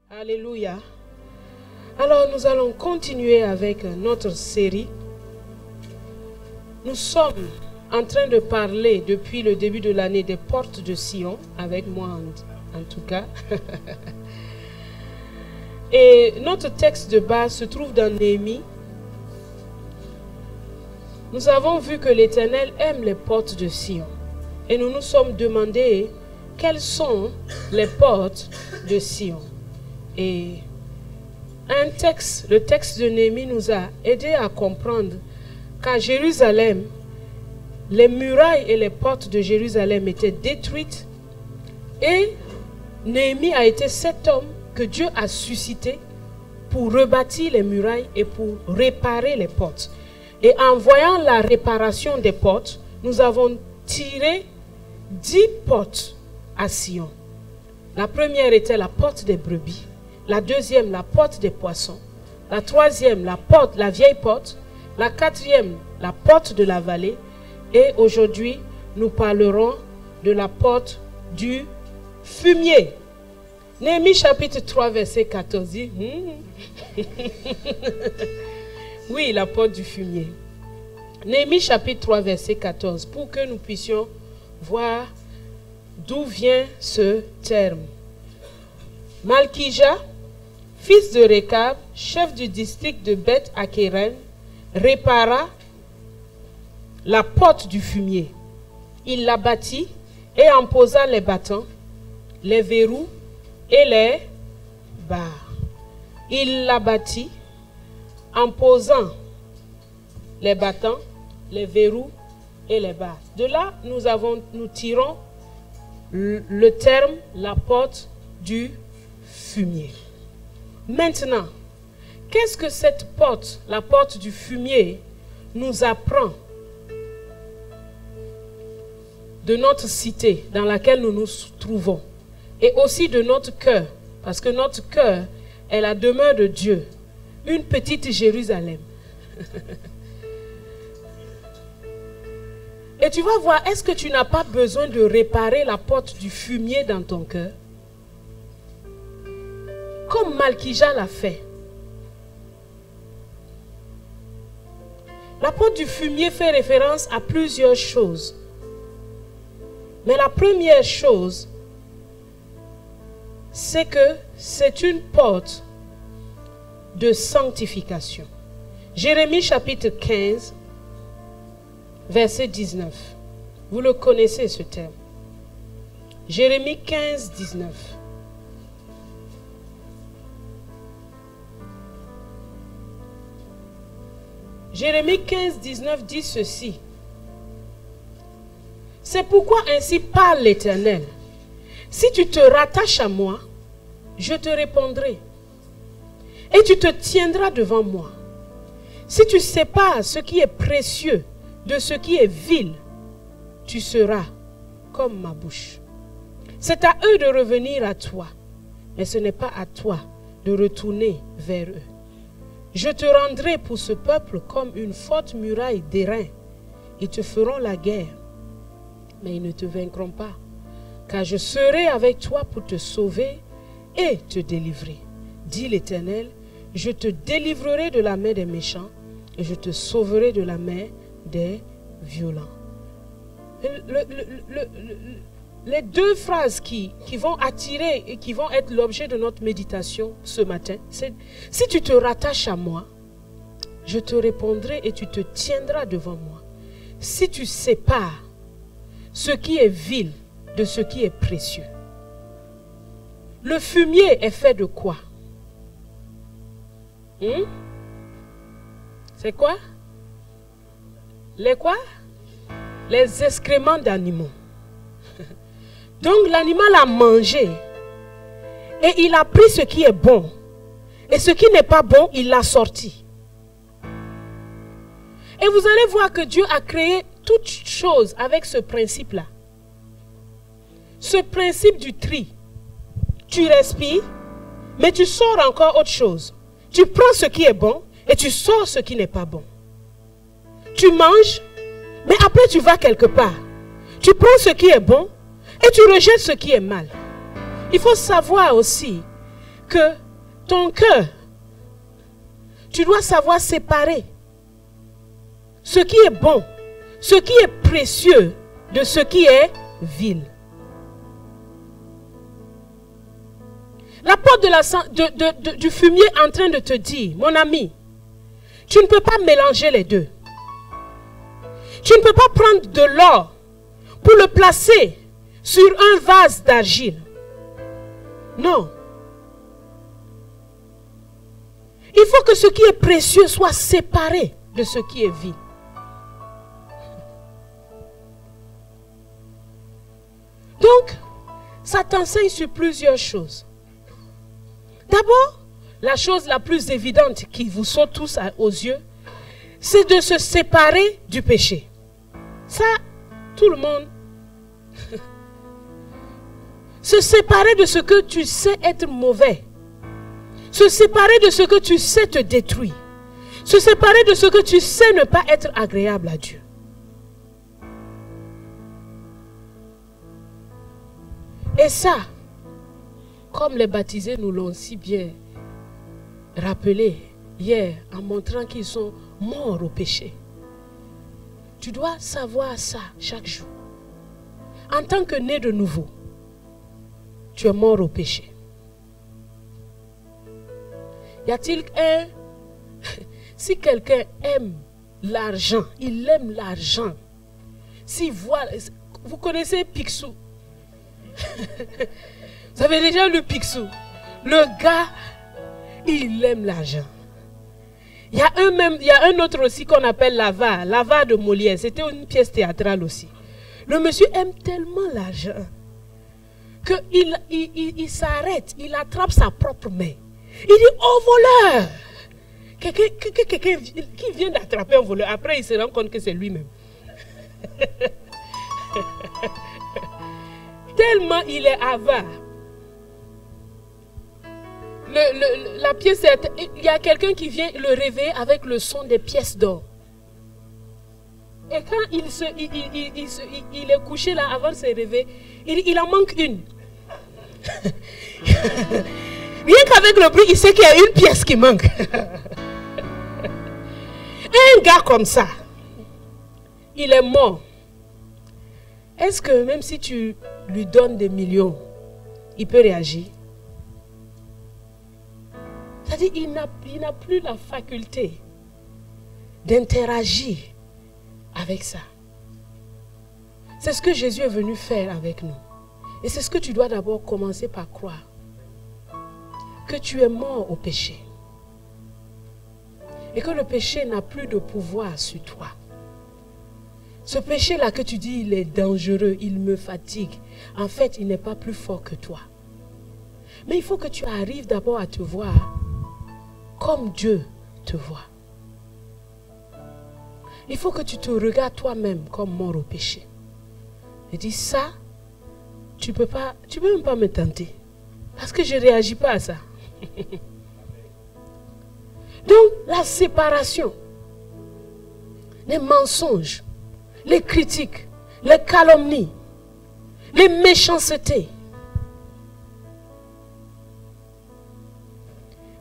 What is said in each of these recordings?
Alléluia. Alors nous allons continuer avec notre série. Nous sommes en train de parler depuis le début de l'année des portes de Sion, avec moi en tout cas. Et notre texte de base se trouve dans Néhémie. Nous avons vu que l'Éternel aime les portes de Sion. Et nous nous sommes demandé quelles sont les portes de Sion. Et le texte de Néhémie nous a aidé à comprendre qu'à Jérusalem, les murailles et les portes de Jérusalem étaient détruites. Et Néhémie a été cet homme que Dieu a suscité pour rebâtir les murailles et pour réparer les portes. Et en voyant la réparation des portes, nous avons tiré 10 portes à Sion. La première était la porte des brebis, la deuxième la porte des poissons, la troisième la vieille porte, la quatrième la porte de la vallée, et aujourd'hui nous parlerons de la porte du fumier. Néhémie chapitre 3 verset 14 dit oui, la porte du fumier. Néhémie chapitre 3 verset 14, pour que nous puissions voir d'où vient ce terme. Malkija, fils de Rekab, chef du district de Beth Akeren, répara la porte du fumier. Il la bâtit et en posa les battants, les verrous et les barres. Il la bâtit en posant les battants, les verrous et les barres. De là, nous tirons le terme la porte du fumier. Maintenant, qu'est-ce que cette porte, la porte du fumier, nous apprend de notre cité dans laquelle nous nous trouvons et aussi de notre cœur, parce que notre cœur est la demeure de Dieu, une petite Jérusalem. Et tu vas voir, est-ce que tu n'as pas besoin de réparer la porte du fumier dans ton cœur? Comme Malkija l'a fait. La porte du fumier fait référence à plusieurs choses. Mais la première chose, c'est que c'est une porte de sanctification. Jérémie chapitre 15, verset 19. Vous le connaissez ce terme. Jérémie 15, 19. Jérémie 15, 19 dit ceci. C'est pourquoi ainsi parle l'Éternel. Si tu te rattaches à moi, je te répondrai. Et tu te tiendras devant moi. Si tu sépares ce qui est précieux de ce qui est vil, tu seras comme ma bouche. C'est à eux de revenir à toi, mais ce n'est pas à toi de retourner vers eux. Je te rendrai pour ce peuple comme une forte muraille d'airain. Ils te feront la guerre, mais ils ne te vaincront pas, car je serai avec toi pour te sauver et te délivrer. Dit l'Éternel, je te délivrerai de la main des méchants et je te sauverai de la main des violents. Les deux phrases qui vont attirer et qui vont être l'objet de notre méditation ce matin, c'est si tu te rattaches à moi, je te répondrai et tu te tiendras devant moi. Si tu sépares ce qui est vil de ce qui est précieux. Le fumier est fait de quoi? C'est quoi? Les quoi? Les excréments d'animaux. Donc l'animal a mangé et il a pris ce qui est bon et ce qui n'est pas bon, il l'a sorti. Et vous allez voir que Dieu a créé toutes choses avec ce principe-là. Ce principe du tri. Tu respires, mais tu sors encore autre chose. Tu prends ce qui est bon et tu sors ce qui n'est pas bon. Tu manges, mais après tu vas quelque part. Tu prends ce qui est bon et tu rejettes ce qui est mal. Il faut savoir aussi que ton cœur, tu dois savoir séparer ce qui est bon, ce qui est précieux de ce qui est vil. L'apôtre du fumier est en train de te dire, mon ami, tu ne peux pas mélanger les deux. Tu ne peux pas prendre de l'or pour le placer sur un vase d'argile. Non. Il faut que ce qui est précieux soit séparé de ce qui est vil. Donc, ça t'enseigne sur plusieurs choses. D'abord, la chose la plus évidente qui vous saute tous aux yeux, c'est de se séparer du péché. Ça, tout le monde. Se séparer de ce que tu sais être mauvais. Se séparer de ce que tu sais te détruire. Se séparer de ce que tu sais ne pas être agréable à Dieu. Et ça, comme les baptisés nous l'ont si bien rappelé hier en montrant qu'ils sont morts au péché. Tu dois savoir ça chaque jour. En tant que né de nouveau, tu es mort au péché. Y a-t-il un... Si quelqu'un aime l'argent, il aime l'argent. S'il voit... Vous connaissez Picsou? Vous avez déjà lu Picsou? Le gars, il aime l'argent. Il y a un autre aussi qu'on appelle l'avare de Molière. C'était une pièce théâtrale aussi. Le monsieur aime tellement l'argent qu'il s'arrête, il attrape sa propre main. Il dit, oh voleur! Quelqu'un qui vient d'attraper un voleur, après il se rend compte que c'est lui-même. Tellement il est avare. La pièce, il y a quelqu'un qui vient le réveiller avec le son des pièces d'or. Et quand il est couché là avant de se réveiller, il en manque une. Rien qu'avec le bruit, il sait qu'il y a une pièce qui manque. Un gars comme ça, il est mort. Est-ce que même si tu lui donnes des millions, il peut réagir? C'est-à-dire qu'il n'a plus la faculté d'interagir avec ça. C'est ce que Jésus est venu faire avec nous. Et c'est ce que tu dois d'abord commencer par croire. Que tu es mort au péché. Et que le péché n'a plus de pouvoir sur toi. Ce péché-là que tu dis, il est dangereux, il me fatigue. En fait, il n'est pas plus fort que toi. Mais il faut que tu arrives d'abord à te voir comme Dieu te voit. Il faut que tu te regardes toi-même comme mort au péché. Et dis ça, tu peux même pas me tenter. Parce que je ne réagis pas à ça. Donc, la séparation, les mensonges, les critiques, les calomnies, les méchancetés.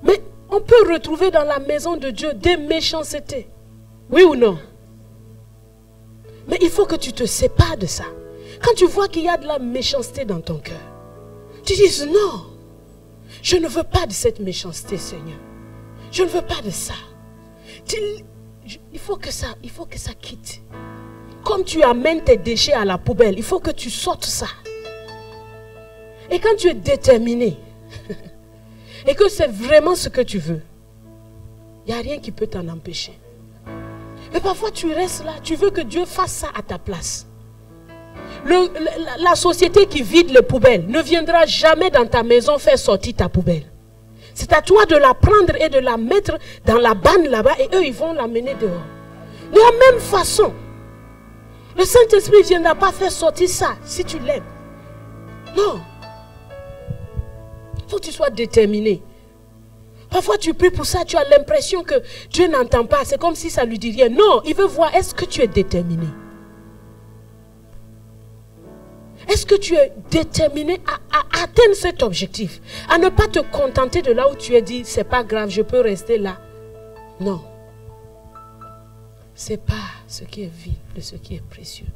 Mais on peut retrouver dans la maison de Dieu des méchancetés. Oui ou non? Mais il faut que tu te sépares de ça. Quand tu vois qu'il y a de la méchanceté dans ton cœur, tu dis non, je ne veux pas de cette méchanceté, Seigneur. Je ne veux pas de ça. Il faut que ça quitte. Comme tu amènes tes déchets à la poubelle, il faut que tu sortes ça. Et quand tu es déterminé, et que c'est vraiment ce que tu veux, il n'y a rien qui peut t'en empêcher. Et parfois tu restes là, tu veux que Dieu fasse ça à ta place. La société qui vide les poubelles ne viendra jamais dans ta maison faire sortir ta poubelle. C'est à toi de la prendre et de la mettre dans la banne là-bas et eux ils vont l'amener dehors. De la même façon, le Saint-Esprit ne viendra pas faire sortir ça si tu l'aimes. Non. Il faut que tu sois déterminé. Parfois tu pries pour ça, tu as l'impression que Dieu n'entend pas. C'est comme si ça lui dit rien. Non, il veut voir, est-ce que tu es déterminé? Est-ce que tu es déterminé à atteindre cet objectif? À ne pas te contenter de là où tu es dit, c'est pas grave, je peux rester là. Non. C'est pas ce qui est vil de ce qui est précieux.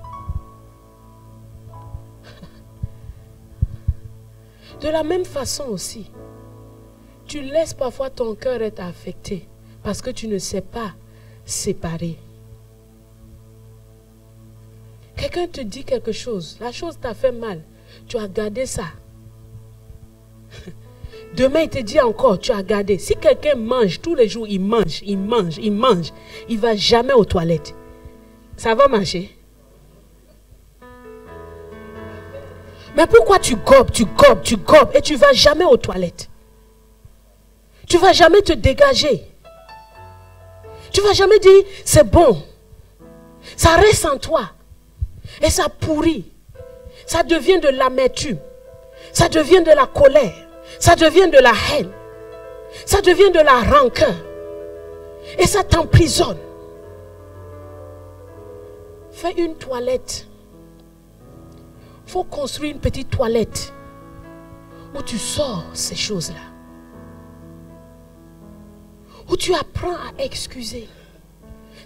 De la même façon aussi, tu laisses parfois ton cœur être affecté parce que tu ne sais pas séparer. Quelqu'un te dit quelque chose, la chose t'a fait mal, tu as gardé ça. Demain, il te dit encore, tu as gardé. Si quelqu'un mange tous les jours, il mange, il ne va jamais aux toilettes. Ça va marcher? Mais pourquoi tu gobes et tu ne vas jamais aux toilettes? Tu ne vas jamais te dégager. Tu ne vas jamais dire, c'est bon. Ça reste en toi. Et ça pourrit. Ça devient de l'amertume. Ça devient de la colère. Ça devient de la haine. Ça devient de la rancœur. Et ça t'emprisonne. Fais une toilette. Il faut construire une petite toilette où tu sors ces choses-là. Où tu apprends à excuser.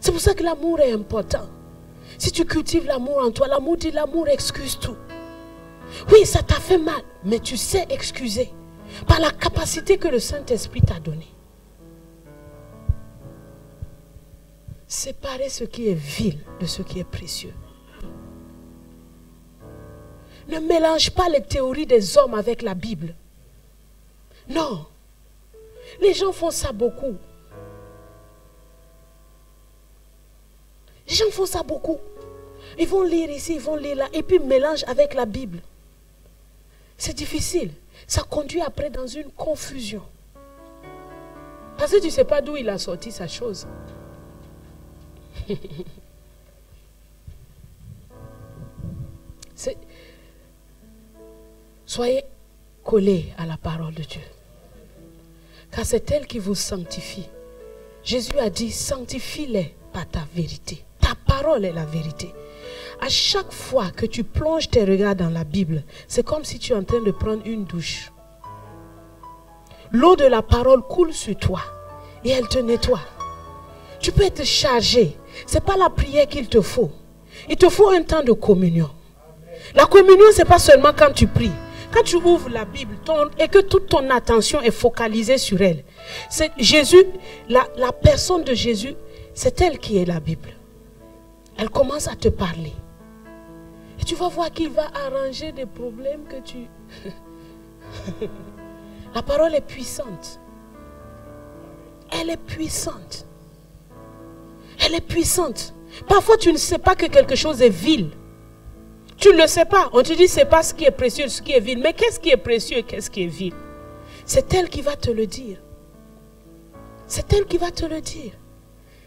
C'est pour ça que l'amour est important. Si tu cultives l'amour en toi, l'amour dit l'amour excuse tout. Oui, ça t'a fait mal, mais tu sais excuser par la capacité que le Saint-Esprit t'a donnée. Séparer ce qui est vil de ce qui est précieux. Ne mélange pas les théories des hommes avec la Bible. Non. Les gens font ça beaucoup. Les gens font ça beaucoup. Ils vont lire ici, ils vont lire là, et puis mélangent avec la Bible. C'est difficile. Ça conduit après dans une confusion. Parce que tu ne sais pas d'où il a sorti sa chose. Soyez collés à la parole de Dieu. Car c'est elle qui vous sanctifie. Jésus a dit, sanctifie-les par ta vérité. Ta parole est la vérité. À chaque fois que tu plonges tes regards dans la Bible, c'est comme si tu es en train de prendre une douche. L'eau de la parole coule sur toi et elle te nettoie. Tu peux être chargé. Ce n'est pas la prière qu'il te faut. Il te faut un temps de communion. La communion, ce n'est pas seulement quand tu pries. Quand tu ouvres la Bible et que toute ton attention est focalisée sur elle. C'est Jésus, la personne de Jésus, c'est elle qui est la Bible. Elle commence à te parler. Et tu vas voir qu'il va arranger des problèmes que tu... La parole est puissante. Elle est puissante. Elle est puissante. Parfois, tu ne sais pas que quelque chose est vil. Tu ne le sais pas. On te dit, c'est pas ce qui est précieux, ce qui est vil. Mais qu'est-ce qui est précieux et qu'est-ce qui est vil? C'est elle qui va te le dire. C'est elle qui va te le dire.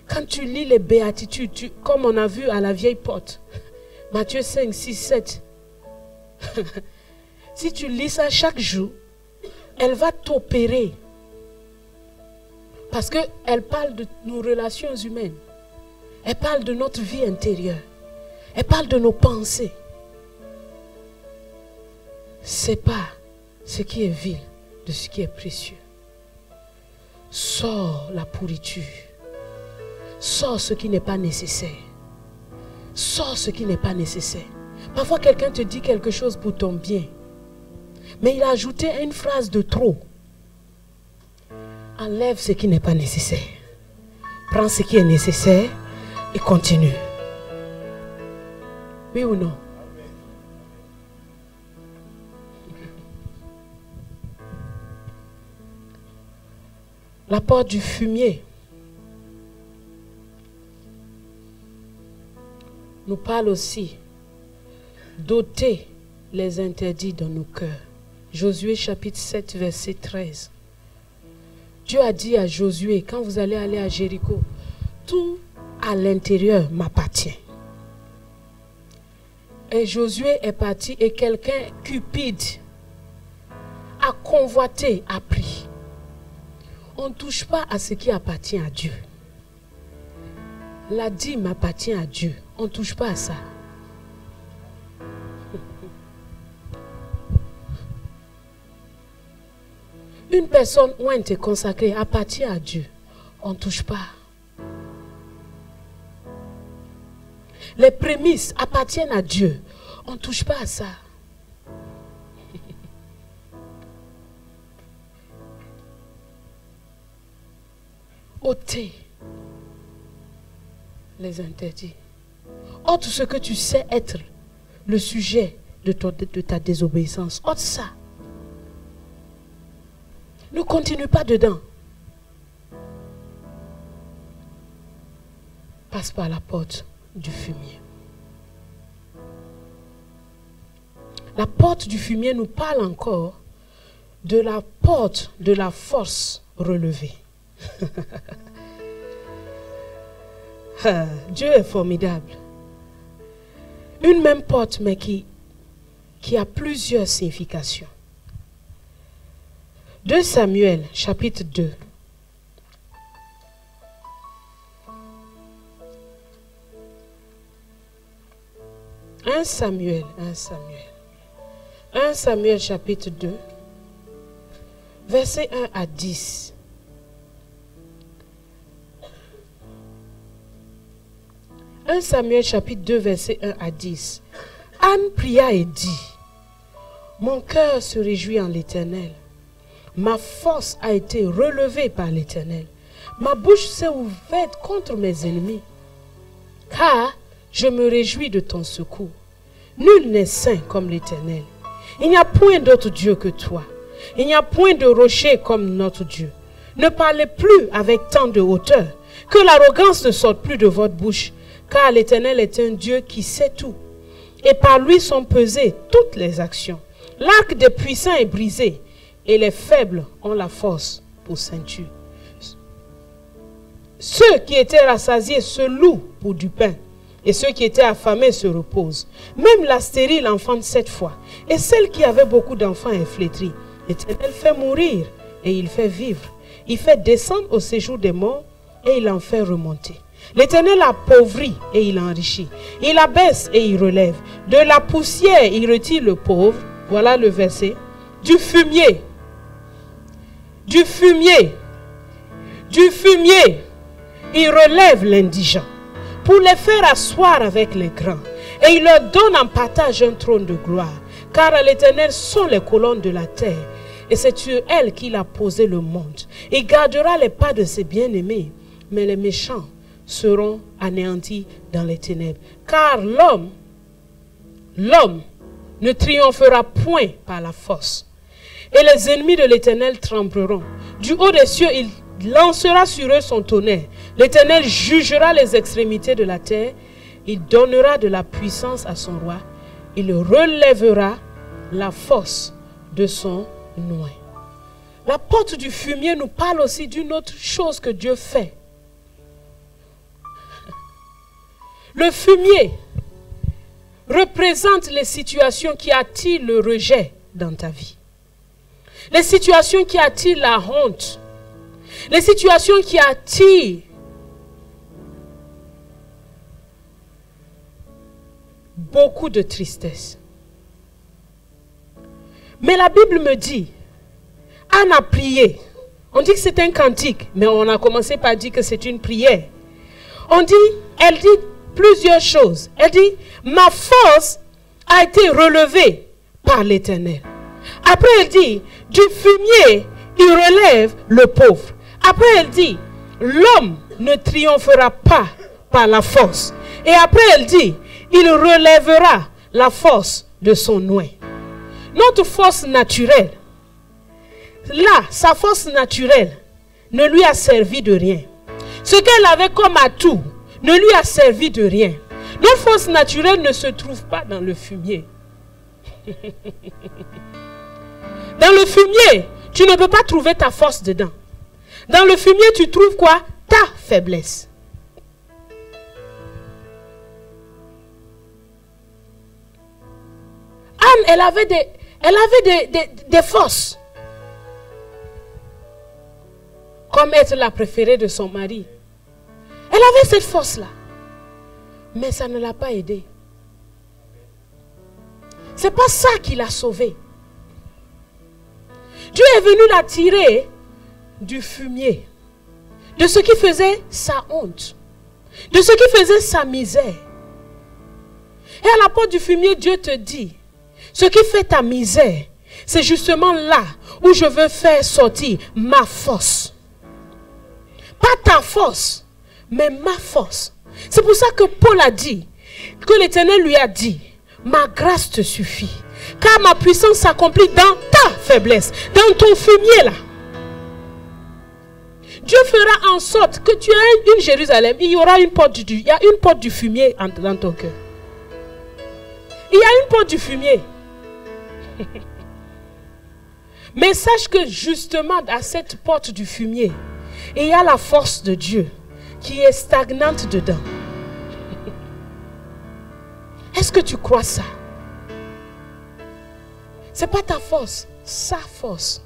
Quand tu lis les béatitudes, comme on a vu à la vieille porte, Matthieu 5, 6, 7. Si tu lis ça chaque jour, elle va t'opérer. Parce qu'elle parle de nos relations humaines. Elle parle de notre vie intérieure. Elle parle de nos pensées. Sépare ce qui est vil de ce qui est précieux. Sors la pourriture. Sors ce qui n'est pas nécessaire. Sors ce qui n'est pas nécessaire. Parfois quelqu'un te dit quelque chose pour ton bien. Mais il a ajouté une phrase de trop. Enlève ce qui n'est pas nécessaire. Prends ce qui est nécessaire et continue. Oui ou non? La porte du fumier nous parle aussi d'ôter les interdits dans nos cœurs. Josué chapitre 7 verset 13. Dieu a dit à Josué, quand vous allez aller à Jéricho, tout à l'intérieur m'appartient. Et Josué est parti et quelqu'un cupide a convoité, a pris. On ne touche pas à ce qui appartient à Dieu. La dîme appartient à Dieu. On ne touche pas à ça. une personne où elle est consacrée appartient à Dieu, on ne touche pas. Les prémices appartiennent à Dieu, on ne touche pas à ça. Ôtez les interdits. Ôte ce que tu sais être le sujet de ta désobéissance. Ôte ça. Ne continue pas dedans. Passe par la porte du fumier. La porte du fumier nous parle encore de la porte de la force relevée. Dieu est formidable. Une même porte, mais qui a plusieurs significations. 2 Samuel, chapitre 2. Un Samuel, chapitre 2, verset 1 à 10. 1 Samuel chapitre 2 verset 1 à 10. Anne pria et dit: mon cœur se réjouit en l'Éternel. Ma force a été relevée par l'Éternel. Ma bouche s'est ouverte contre mes ennemis. Car je me réjouis de ton secours. Nul n'est saint comme l'Éternel. Il n'y a point d'autre Dieu que toi. Il n'y a point de rocher comme notre Dieu. Ne parlez plus avec tant de hauteur, que l'arrogance ne sorte plus de votre bouche. Car l'Éternel est un Dieu qui sait tout. Et par lui sont pesées toutes les actions. L'arc des puissants est brisé. Et les faibles ont la force pour ceinture. Ceux qui étaient rassasiés se louent pour du pain. Et ceux qui étaient affamés se reposent. Même la stérile enfante 7 fois. Et celle qui avait beaucoup d'enfants est flétrie. L'Éternel fait mourir et il fait vivre. Il fait descendre au séjour des morts et il en fait remonter. L'Éternel appauvrit et il enrichit. Il abaisse et il relève. De la poussière, il retire le pauvre. Voilà le verset. Du fumier. Du fumier. Du fumier. Il relève l'indigent pour les faire asseoir avec les grands. Et il leur donne en partage un trône de gloire. Car à l'Éternel sont les colonnes de la terre. Et c'est sur elle qu'il a posé le monde. Il gardera les pas de ses bien-aimés. Mais les méchants seront anéantis dans les ténèbres. Car l'homme ne triomphera point par la force. Et les ennemis de l'Éternel trembleront. Du haut des cieux, il lancera sur eux son tonnerre. L'Éternel jugera les extrémités de la terre. Il donnera de la puissance à son roi. Il relèvera la force de son oint. La porte du fumier nous parle aussi d'une autre chose que Dieu fait. Le fumier représente les situations qui attirent le rejet dans ta vie. Les situations qui attirent la honte. Les situations qui attirent beaucoup de tristesse. Mais la Bible me dit, Anne a prié. On dit que c'est un cantique, mais on a commencé par dire que c'est une prière. Elle dit plusieurs choses. Elle dit, ma force a été relevée par l'Éternel. Après elle dit, du fumier, il relève le pauvre. Après elle dit, l'homme ne triomphera pas par la force. Et après elle dit, il relèvera la force de son oint. Notre force naturelle, là, sa force naturelle ne lui a servi de rien. Ce qu'elle avait comme atout ne lui a servi de rien. Notre force naturelle ne se trouve pas dans le fumier. Dans le fumier, tu ne peux pas trouver ta force dedans. Dans le fumier, tu trouves quoi? Ta faiblesse. Anne, elle avait des forces. Comme être la préférée de son mari. Elle avait cette force-là. Mais ça ne l'a pas aidée. Ce n'est pas ça qui l'a sauvée. Dieu est venu la tirer du fumier, de ce qui faisait sa honte, de ce qui faisait sa misère. Et à la porte du fumier, Dieu te dit, ce qui fait ta misère, c'est justement là où je veux faire sortir ma force. Pas ta force, mais ma force. C'est pour ça que Paul a dit, que l'Éternel lui a dit, ma grâce te suffit, car ma puissance s'accomplit dans ta faiblesse, dans ton fumier là. Dieu fera en sorte que tu aies une Jérusalem, il y aura une porte il y a une porte du fumier dans ton cœur. Il y a une porte du fumier. Mais sache que justement à cette porte du fumier, il y a la force de Dieu qui est stagnante dedans. Est-ce que tu crois ça? Ce n'est pas ta force, sa force.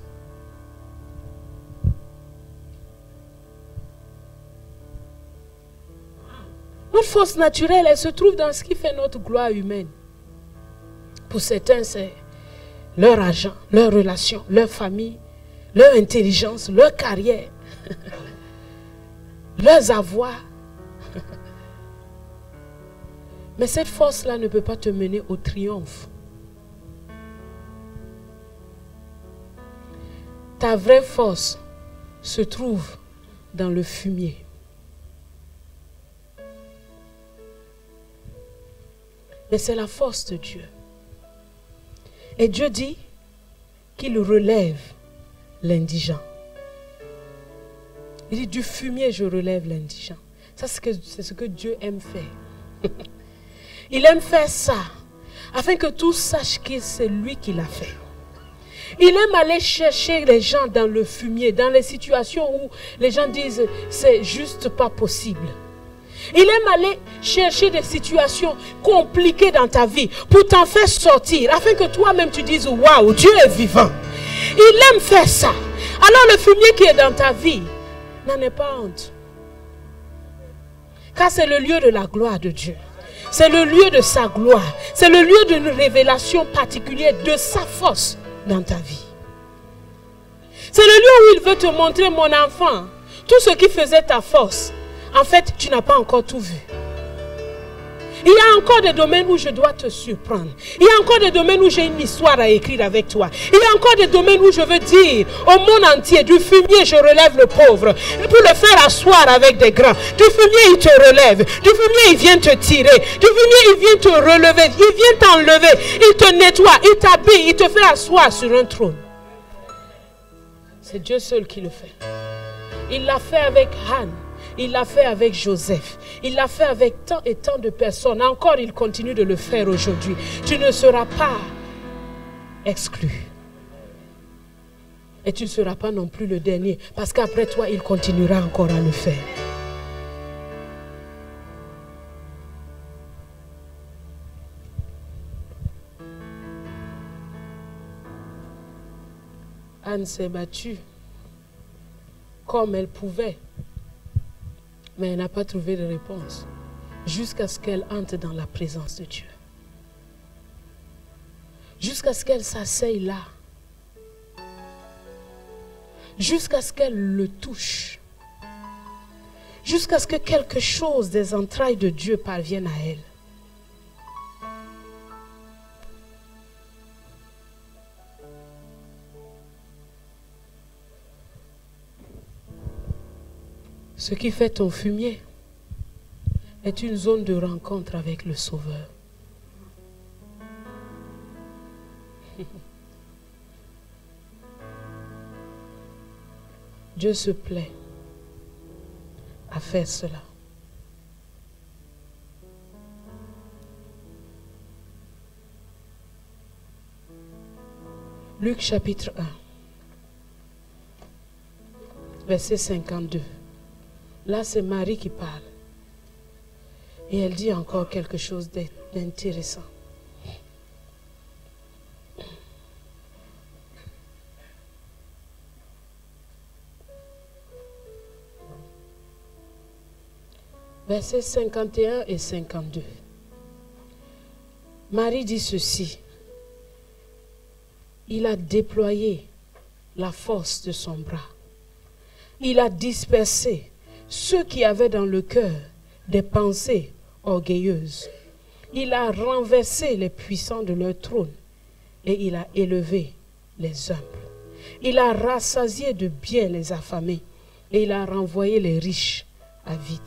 Notre force naturelle, elle se trouve dans ce qui fait notre gloire humaine. Pour certains, c'est leur argent, leur relation, leur famille, leur intelligence, leur carrière, leurs avoirs. Mais cette force-là ne peut pas te mener au triomphe. Ta vraie force se trouve dans le fumier. Mais c'est la force de Dieu. Et Dieu dit qu'il relève l'indigent. Il dit, du fumier, je relève l'indigent. Ça, c'est ce que Dieu aime faire. Il aime faire ça, afin que tous sachent que c'est lui qui l'a fait. Il aime aller chercher les gens dans le fumier, dans les situations où les gens disent, c'est juste pas possible. Il aime aller chercher des situations compliquées dans ta vie pour t'en faire sortir, afin que toi-même tu dises, waouh, Dieu est vivant. Il aime faire ça. Alors le fumier qui est dans ta vie, n'en aie pas honte. Car c'est le lieu de la gloire de Dieu. C'est le lieu de sa gloire. C'est le lieu d'une révélation particulière de sa force dans ta vie. C'est le lieu où il veut te montrer, mon enfant, tout ce qui faisait ta force. En fait, tu n'as pas encore tout vu. Il y a encore des domaines où je dois te surprendre. Il y a encore des domaines où j'ai une histoire à écrire avec toi. Il y a encore des domaines où je veux dire au monde entier, du fumier je relève le pauvre. Pour le faire asseoir avec des grands. Du fumier il te relève. Du fumier il vient te tirer. Du fumier il vient te relever. Il vient t'enlever. Il te nettoie. Il t'habille. Il te fait asseoir sur un trône. C'est Dieu seul qui le fait. Il l'a fait avec Anne. Il l'a fait avec Joseph. Il l'a fait avec tant et tant de personnes. Encore, il continue de le faire aujourd'hui. Tu ne seras pas exclu. Et tu ne seras pas non plus le dernier. Parce qu'après toi, il continuera encore à le faire. Anne s'est battue comme elle pouvait. Mais elle n'a pas trouvé de réponse jusqu'à ce qu'elle entre dans la présence de Dieu. Jusqu'à ce qu'elle s'asseye là. Jusqu'à ce qu'elle le touche. Jusqu'à ce que quelque chose des entrailles de Dieu parvienne à elle. Ce qui fait ton fumier est une zone de rencontre avec le Sauveur. Dieu se plaît à faire cela. Luc chapitre 1, verset 52. Là, c'est Marie qui parle. Et elle dit encore quelque chose d'intéressant. Versets 51 et 52. Marie dit ceci. Il a déployé la force de son bras. Il a dispersé ceux qui avaient dans le cœur des pensées orgueilleuses. Il a renversé les puissants de leur trône et il a élevé les humbles. Il a rassasié de bien les affamés et il a renvoyé les riches à vide.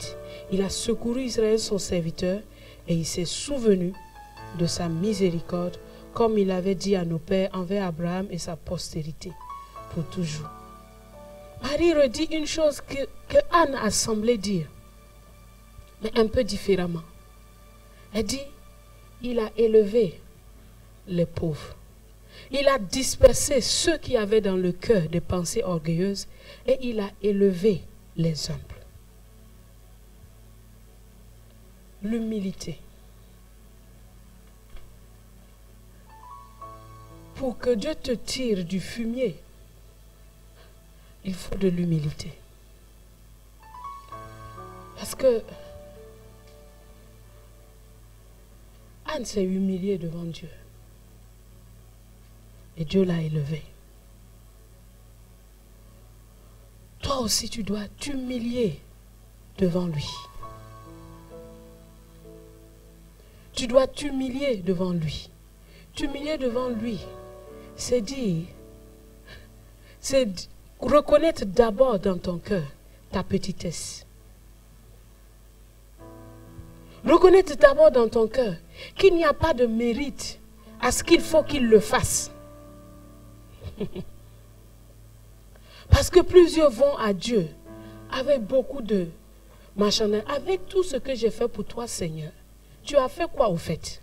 Il a secouru Israël son serviteur et il s'est souvenu de sa miséricorde comme il avait dit à nos pères envers Abraham et sa postérité pour toujours. Marie redit une chose que Anne a semblé dire, mais un peu différemment. Elle dit, il a élevé les pauvres. Il a dispersé ceux qui avaient dans le cœur des pensées orgueilleuses et il a élevé les humbles. L'humilité. Pour que Dieu te tire du fumier, il faut de l'humilité. Parce que Anne s'est humiliée devant Dieu. Et Dieu l'a élevée. Toi aussi, tu dois t'humilier devant lui. Tu dois t'humilier devant lui. T'humilier devant lui, c'est dire, c'est reconnaître d'abord dans ton cœur ta petitesse. Reconnaître d'abord dans ton cœur qu'il n'y a pas de mérite à ce qu'il faut qu'il le fasse. Parce que plusieurs vont à Dieu avec beaucoup de machin. Avec tout ce que j'ai fait pour toi, Seigneur, tu as fait quoi au fait?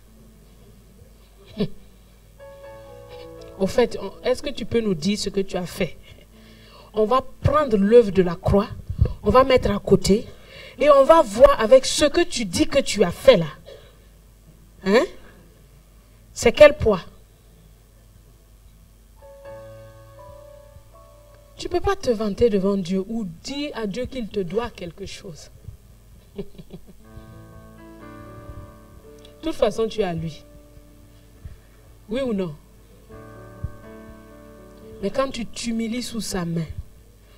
Au fait, est-ce que tu peux nous dire ce que tu as fait? On va prendre l'œuvre de la croix, on va mettre à côté et on va voir avec ce que tu dis que tu as fait là. Hein? C'est quel poids? Tu ne peux pas te vanter devant Dieu ou dire à Dieu qu'il te doit quelque chose. De toute façon, tu es à lui. Oui ou non? Mais quand tu t'humilies sous sa main,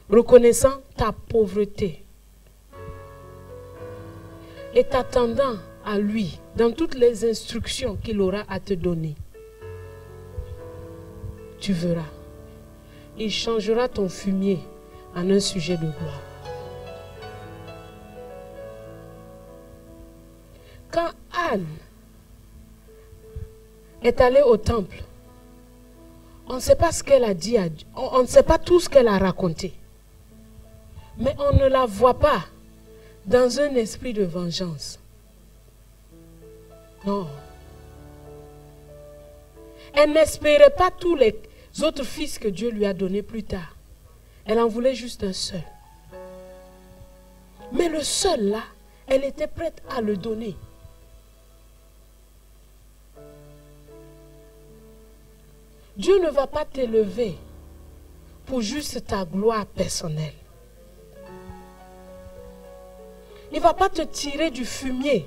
reconnaissant ta pauvreté et t'attendant à lui dans toutes les instructions qu'il aura à te donner, tu verras. Il changera ton fumier en un sujet de gloire. Quand Anne est allée au temple, on ne sait pas ce qu'elle a dit à Dieu. On ne sait pas tout ce qu'elle a raconté. Mais on ne la voit pas dans un esprit de vengeance. Non. Elle n'espérait pas tous les autres fils que Dieu lui a donnés plus tard. Elle en voulait juste un seul. Mais le seul là, elle était prête à le donner. Dieu ne va pas t'élever pour juste ta gloire personnelle. Il ne va pas te tirer du fumier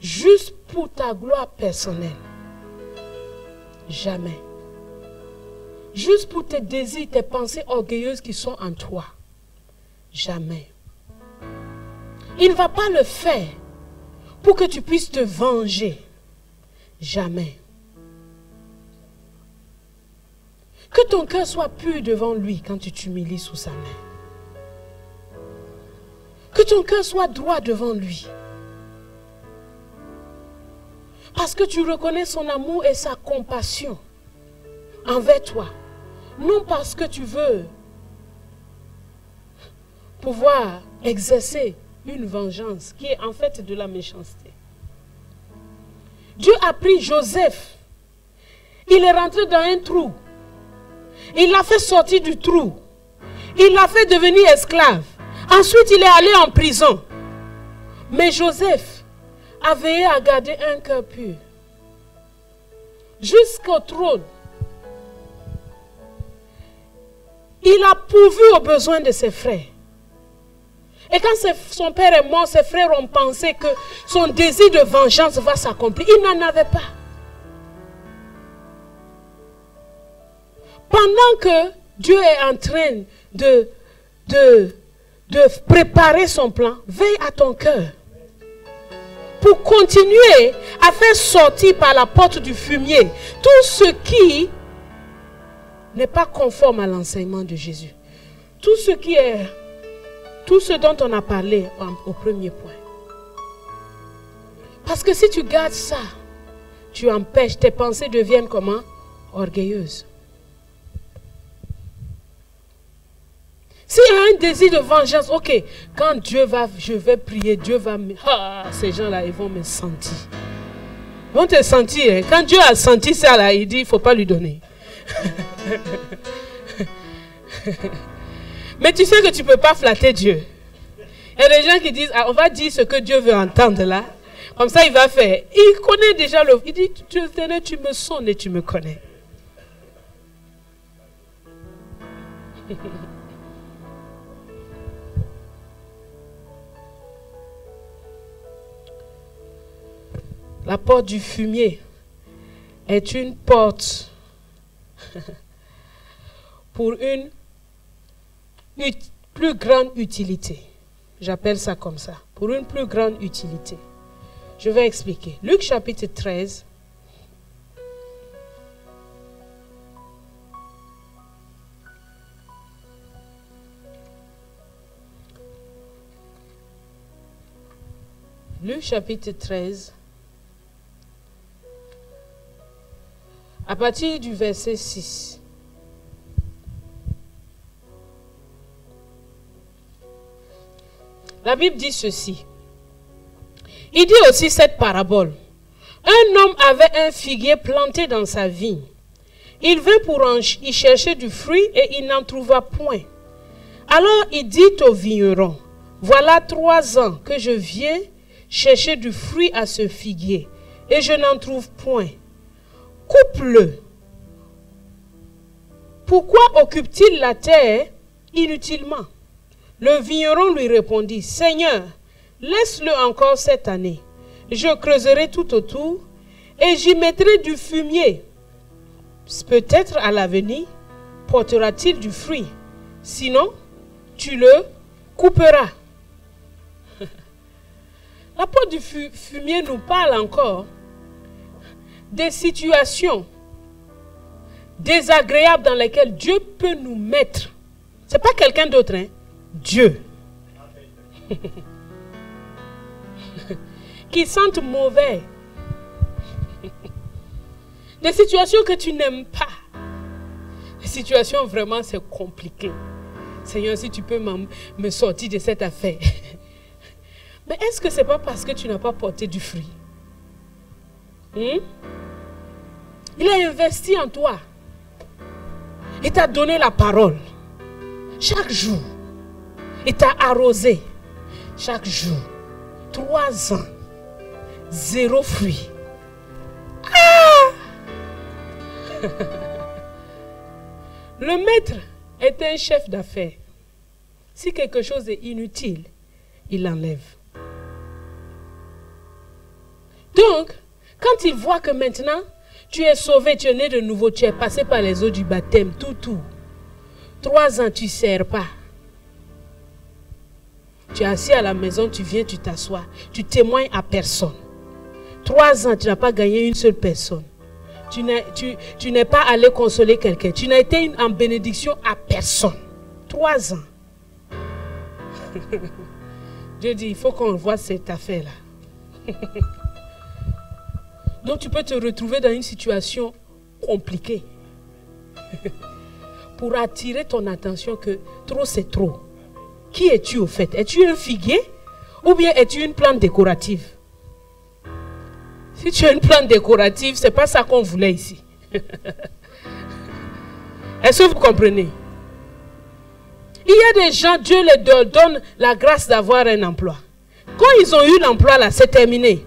juste pour ta gloire personnelle. Jamais. Juste pour tes désirs, tes pensées orgueilleuses qui sont en toi. Jamais. Il ne va pas le faire pour que tu puisses te venger. Jamais. Que ton cœur soit pur devant lui quand tu t'humilies sous sa main. Que ton cœur soit droit devant lui. Parce que tu reconnais son amour et sa compassion envers toi. Non parce que tu veux pouvoir exercer une vengeance qui est en fait de la méchanceté. Dieu a pris Joseph. Il est rentré dans un trou. Il l'a fait sortir du trou. Il l'a fait devenir esclave. Ensuite, il est allé en prison. Mais Joseph a veillé à garder un cœur pur. Jusqu'au trône. Il a pourvu aux besoins de ses frères. Et quand son père est mort, ses frères ont pensé que son désir de vengeance va s'accomplir. Il n'en avait pas. Pendant que Dieu est en train de préparer son plan, veille à ton cœur. Pour continuer à faire sortir par la porte du fumier tout ce qui n'est pas conforme à l'enseignement de Jésus. Tout ce dont on a parlé au premier point. Parce que si tu gardes ça, tu empêches, tes pensées deviennent comment? Orgueilleuses. S'il y a un désir de vengeance, ok, quand je vais prier, Dieu va me... Ah, ces gens-là, ils vont me sentir. Ils vont te sentir. Hein. Quand Dieu a senti ça, là, il dit, il ne faut pas lui donner. Mais tu sais que tu ne peux pas flatter Dieu. Il y a des gens qui disent, ah, on va dire ce que Dieu veut entendre là. Comme ça, il va faire. Il connaît déjà le... Il dit, tu me sonnes et tu me connais. La porte du fumier est une porte pour une plus grande utilité. J'appelle ça comme ça. Pour une plus grande utilité. Je vais expliquer. Luc chapitre 13. Luc chapitre 13. À partir du verset 6. La Bible dit ceci. Il dit aussi cette parabole. Un homme avait un figuier planté dans sa vigne. Il vint pour y chercher du fruit et il n'en trouva point. Alors il dit au vigneron, voilà 3 ans que je viens chercher du fruit à ce figuier et je n'en trouve point. Coupe-le. Pourquoi occupe-t-il la terre inutilement? Le vigneron lui répondit, Seigneur, laisse-le encore cette année. Je creuserai tout autour et j'y mettrai du fumier. Peut-être à l'avenir portera-t-il du fruit. Sinon, tu le couperas. La porte du fumier nous parle encore des situations désagréables dans lesquelles Dieu peut nous mettre. Ce n'est pas quelqu'un d'autre, hein? Dieu. Qui sentent mauvais. Des situations que tu n'aimes pas. Des situations vraiment, c'est compliqué. Seigneur, si tu peux me sortir de cette affaire. Mais est-ce que ce n'est pas parce que tu n'as pas porté du fruit? Il a investi en toi. Il t'a donné la parole. Chaque jour. Il t'a arrosé. Chaque jour. 3 ans. 0 fruit. Ah! Le maître est un chef d'affaires. Si quelque chose est inutile, il l'enlève. Donc, quand il voit que maintenant, tu es sauvé, tu es né de nouveau, tu es passé par les eaux du baptême, tout. 3 ans, tu ne sers pas. Tu es assis à la maison, tu viens, tu t'assois. Tu témoignes à personne. 3 ans, tu n'as pas gagné une seule personne. Tu n'es pas allé consoler quelqu'un. Tu n'as été en bénédiction à personne. 3 ans. Dieu dit, il faut qu'on voit cette affaire-là. Donc tu peux te retrouver dans une situation compliquée. Pour attirer ton attention que trop c'est trop. Qui es-tu au fait? Es-tu un figuier ou bien es-tu une plante décorative? Si tu es une plante décorative, ce n'est pas ça qu'on voulait ici. Est-ce que vous comprenez? Il y a des gens, Dieu leur donne la grâce d'avoir un emploi. Quand ils ont eu l'emploi là, c'est terminé.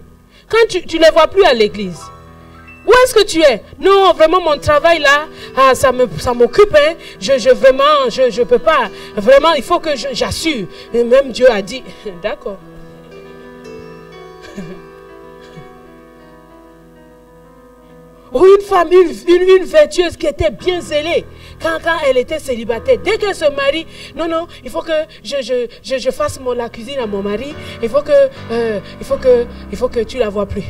Quand tu ne les vois plus à l'église. Où est-ce que tu es? Non, vraiment mon travail là, ça m'occupe. Hein. Je peux pas. Vraiment, il faut que j'assure. Et même Dieu a dit, d'accord. Ou une femme, une vertueuse qui était bien zélée, quand elle était célibataire, dès qu'elle se marie, non, non, il faut que je fasse la cuisine à mon mari. Il faut que tu la vois plus.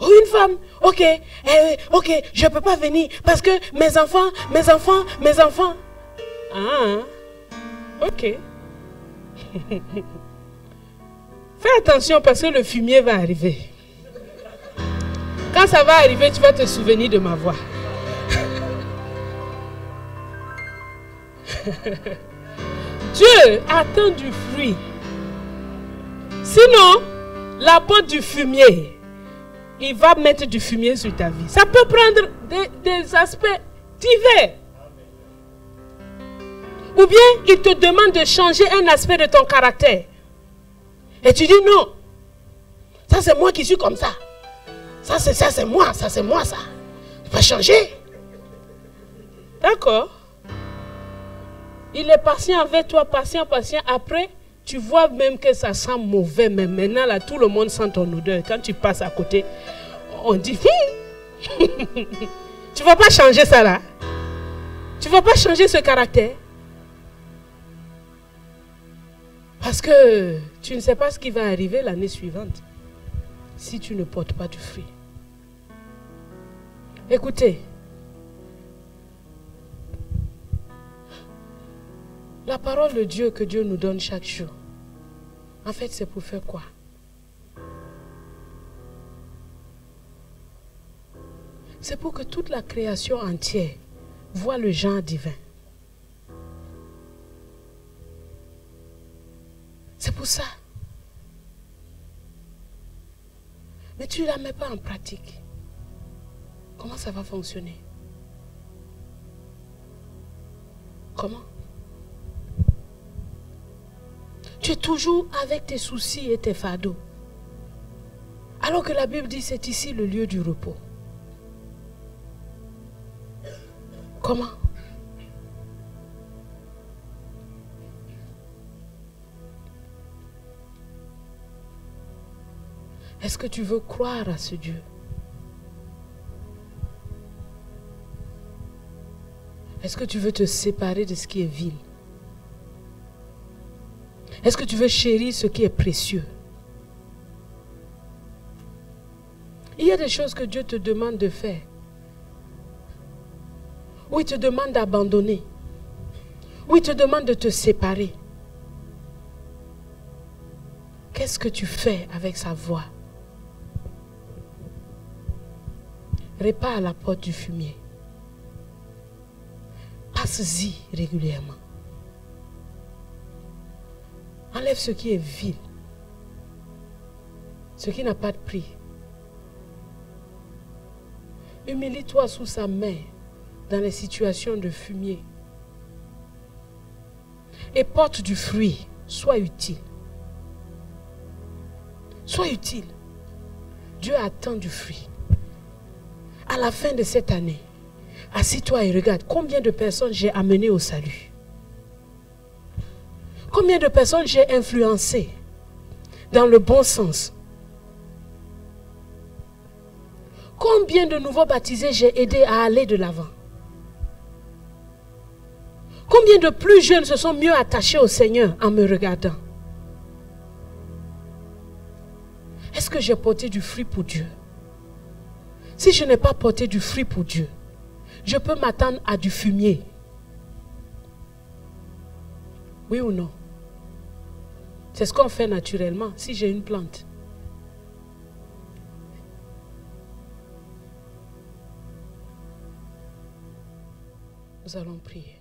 Ou une femme, ok, je ne peux pas venir parce que mes enfants. Ah, ok. Fais attention parce que le fumier va arriver. Quand ça va arriver, tu vas te souvenir de ma voix. Dieu attend du fruit. Sinon, la porte du fumier, il va mettre du fumier sur ta vie. Ça peut prendre des aspects divers. Ou bien, il te demande de changer un aspect de ton caractère. Et tu dis non. Ça, c'est moi qui suis comme ça. Ça, c'est moi. Ça, c'est moi, ça. Tu vas changer. D'accord. Il est patient avec toi, patient. Après, tu vois même que ça sent mauvais. Mais maintenant, là, tout le monde sent ton odeur. Quand tu passes à côté, on dit, tu ne vas pas changer ça là. Tu ne vas pas changer ce caractère. Parce que tu ne sais pas ce qui va arriver l'année suivante si tu ne portes pas du fruit. Écoutez, la parole de Dieu que Dieu nous donne chaque jour, en fait, c'est pour faire quoi? C'est pour que toute la création entière voit le genre divin. C'est pour ça. Mais tu ne la mets pas en pratique. Comment ça va fonctionner? Comment? Tu es toujours avec tes soucis et tes fardeaux. Alors que la Bible dit c'est ici le lieu du repos. Comment? Est-ce que tu veux croire à ce Dieu? Est-ce que tu veux te séparer de ce qui est vil? Est-ce que tu veux chérir ce qui est précieux? Il y a des choses que Dieu te demande de faire. Ou il te demande d'abandonner. Ou il te demande de te séparer. Qu'est-ce que tu fais avec sa voix? Répare à la porte du fumier. Passe-y régulièrement. Enlève ce qui est vil. Ce qui n'a pas de prix. Humilie-toi sous sa main dans les situations de fumier. Et porte du fruit. Sois utile. Sois utile. Dieu attend du fruit. À la fin de cette année, assis-toi et regarde combien de personnes j'ai amenées au salut. Combien de personnes j'ai influencées dans le bon sens. Combien de nouveaux baptisés j'ai aidé à aller de l'avant. Combien de plus jeunes se sont mieux attachés au Seigneur en me regardant. Est-ce que j'ai porté du fruit pour Dieu? Si je n'ai pas porté du fruit pour Dieu, je peux m'attendre à du fumier. Oui ou non? C'est ce qu'on fait naturellement si j'ai une plante. Nous allons prier.